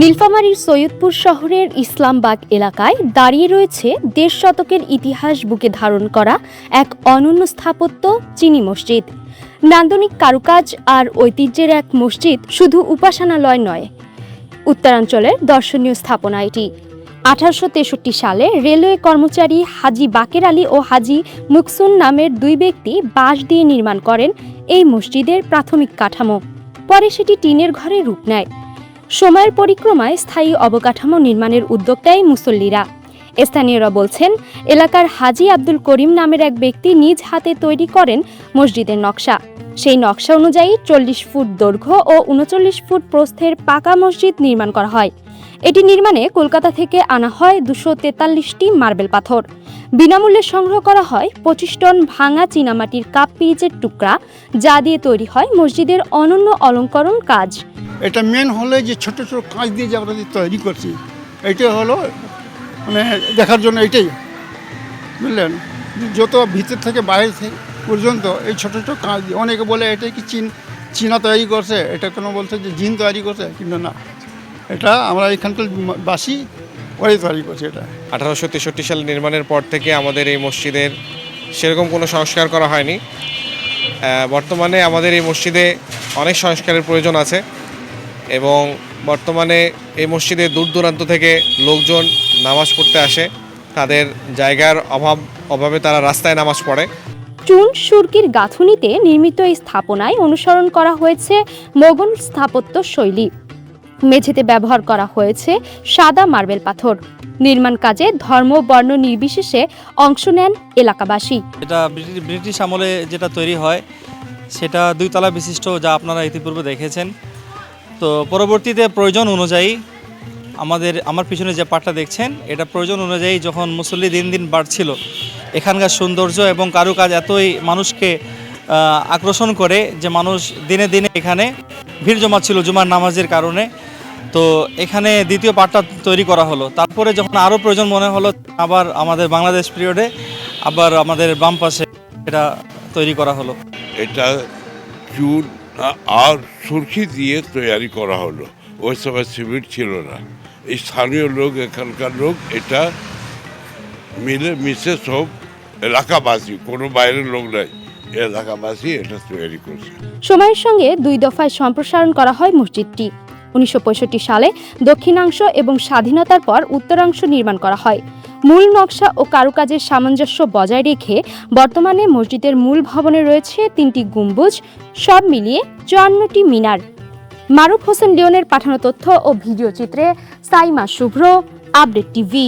নীলফামারীর সৈয়দপুর শহরের ইসলামবাগ এলাকায় দাঁড়িয়ে রয়েছে ১.৫ শতকের ইতিহাস বুকে ধারণ করা এক অনন্য স্থাপত্য চিনি মসজিদ। নান্দনিক কারুকাজ আর ঐতিহ্যের এক মসজিদ শুধু উপাসনালয় নয়, উত্তরাঞ্চলের দর্শনীয় স্থাপনা এটি। ১৮৬৩ সালে রেলওয়ে কর্মচারী হাজী বাকের আলী ও হাজী মুকসুন নামের দুই ব্যক্তি বাঁশ দিয়ে নির্মাণ করেন এই মসজিদের প্রাথমিক কাঠামো। পরে সেটি টিনের ঘরে রূপ নেয়। সময়ের পরিক্রমায় স্থায়ী অবকাঠামো নির্মাণের উদ্যোগ নেয় মুসল্লিরা। স্থানীয়রা বলছেন, এলাকার হাজী আব্দুল করিম নামের এক ব্যক্তি নিজ হাতে তৈরি করেন মসজিদের নকশা। সেই নকশা অনুযায়ী ৪০ ফুট দৈর্ঘ্য ও ৩৯ ফুট প্রস্থের পাকা মসজিদ নির্মাণ করা হয়। এটি নির্মাণে কলকাতা থেকে আনা হয় ২৪৩টি মার্বেল পাথর। বিনামূল্যে সংগ্রহ করা হয় ২৫ টন ভাঙা চীনামাটির কাপ পিরিচের টুকরা, যা দিয়ে তৈরি হয় মসজিদের অনন্য অলংকরণ কাজ। এটা মেন হলে যে ছোট ছোট কাঁচ দিয়ে যে আমরা তৈরি করছি, এটা হলো মানে দেখার জন্য এটাই, বুঝলেন। যত ভিতর থেকে বাইরে থেকে পর্যন্ত এই ছোট ছোট কাঁচ দিয়ে, অনেকে বলে এটা কি চীনা তৈরি করছে, এটা কোনো বলছে যে জিন তৈরি করছে, কিন্তু না, এটা আমরা এখানকার বাসি ওরাই তৈরি করছে। এটা ১৮৬৩ সালে নির্মাণের পর থেকে আমাদের এই মসজিদের সেরকম কোনো সংস্কার করা হয়নি। বর্তমানে আমাদের এই মসজিদে অনেক সংস্কারের প্রয়োজন আছে এবং বর্তমানে এই মসজিদে দূর দূরান্ত থেকে লোকজন নামাজ পড়তে আসে। তাদের জায়গার অভাবে তারা রাস্তায় নামাজ পড়ে। চুন সুরকির গাঁথুনিতে নির্মিত এই স্থাপনায় অনুসরণ করা হয়েছে মোগল স্থাপত্য শৈলী। মেঝেতে ব্যবহার করা হয়েছে সাদা মার্বেল পাথর। নির্মাণ কাজে ধর্ম বর্ণ নির্বিশেষে অংশ নেন এলাকাবাসী। এটা ব্রিটিশ আমলে যেটা তৈরি হয় সেটা ২ তলা বিশিষ্ট, যা আপনারা ইতিপূর্বে দেখেছেন। তো পরবর্তীতে প্রয়োজন অনুযায়ী আমার পিছনে যে পাটটা দেখছেন, এটা প্রয়োজন অনুযায়ী যখন মুসল্লি দিন দিন বাড়ছিল, এখানকার সৌন্দর্য এবং কারুকাজ এতই মানুষকে আকর্ষণ করে যে মানুষ দিনে দিনে এখানে ভিড় জমাচ্ছিল জুমার নামাজের কারণে। তো এখানে দ্বিতীয় পাটটা তৈরি করা হলো। তারপরে যখন আরও প্রয়োজন মনে হলো, আবার আমাদের বাংলাদেশ পিরিয়ডে আবার আমাদের বাম পাশে এটা তৈরি করা হলো। এটা চুন আর সুরকি দিয়ে তৈরি করা হলো। ওই সময় সিমেন্ট ছিল না। এই স্থানীয় লোক, এখানকার লোক এটা মিশে সব এলাকাবাসী, কোনো বাইরের লোক নাই, এলাকাবাসী এটা তৈরি করছে। সময়ের সঙ্গে ২ দফায় সম্প্রসারণ করা হয় মসজিদটি। ১৯৬৫ সালে দক্ষিণাংশ এবং স্বাধীনতার পর উত্তরাংশ নির্মাণ করা হয়। মূল নকশা ও কারুকাজের সামঞ্জস্য বজায় রেখে বর্তমানে মসজিদের মূল ভবনে রয়েছে ৩টি গম্বুজ, সব মিলিয়ে ৫৪টি মিনার। মারুফ হোসেন লিওনের পাঠানো তথ্য ও ভিডিও চিত্রে সাইমা শুভ্র, আপডেট টিভি।